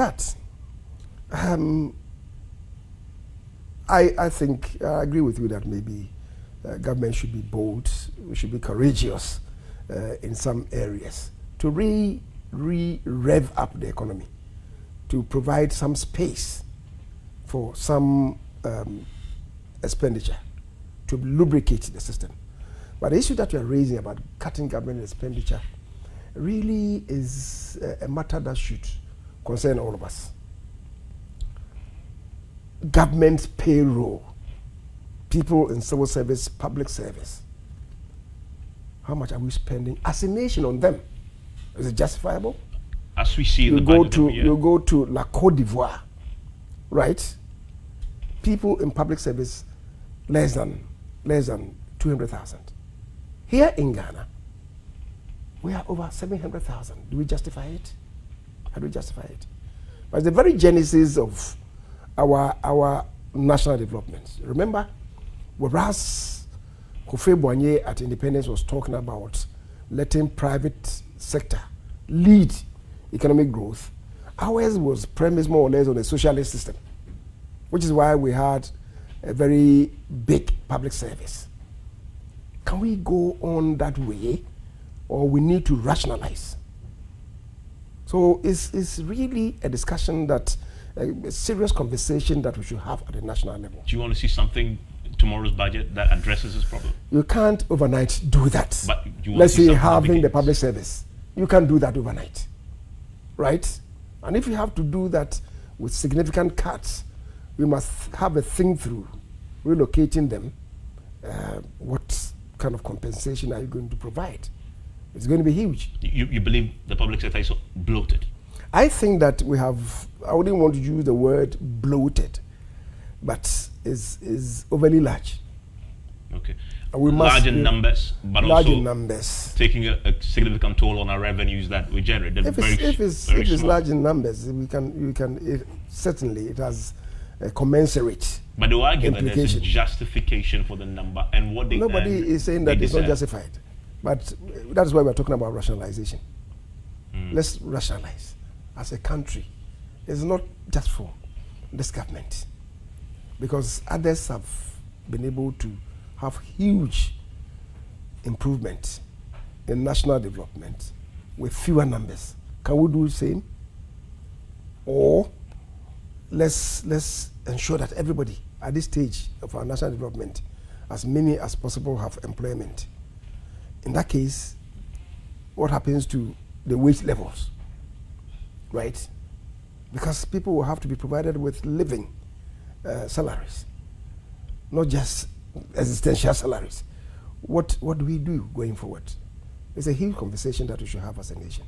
that, I think I agree with you that maybe government should be bold, we should be courageous in some areas to rev up the economy, to provide some space for some expenditure, to lubricate the system. But the issue that you are raising about cutting government expenditure really is a matter that should concern all of us. Government payroll, people in civil service, public service. How much are we spending as a nation on them? Is it justifiable? As we see in the budget every year. You go to La Côte d'Ivoire, right? People in public service less than 200,000. Here in Ghana, we are over 700,000. Do we justify it? How do we justify it? But the very genesis of our national development. Remember, whereas Kofi Boigny at Independence was talking about letting private sector lead economic growth, ours was premised more or less on a socialist system, which is why we had a very big public service. Can we go on that way, or we need to rationalize? So it's really a discussion that, a serious conversation that we should have at the national level. Do you want to see something in tomorrow's budget that addresses this problem? You can't overnight do that. But you want Let's to see say having the begins? public service. You can't do that overnight, right? And if you have to do that with significant cuts, we must have a think through relocating them. What kind of compensation are you going to provide? It's going to be huge. You believe the public sector is bloated? I think that we have, I wouldn't want to use the word bloated, but is overly large. Okay. And we large in numbers, but also numbers. taking a significant toll on our revenues that we generate. If it's large in numbers, certainly it has a commensurate. But they will argue that there's a justification for the number and what they Nobody is saying that it's not justified. But that's why we're talking about rationalization. Let's rationalize as a country. It's not just for this government, because others have been able to have huge improvement in national development with fewer numbers. Can we do the same? Or let's ensure that everybody at this stage of our national development, as many as possible, have employment. In that case, what happens to the wage levels, right? Because people will have to be provided with living salaries, not just existential salaries. What do we do going forward? It's a huge conversation that we should have as a nation.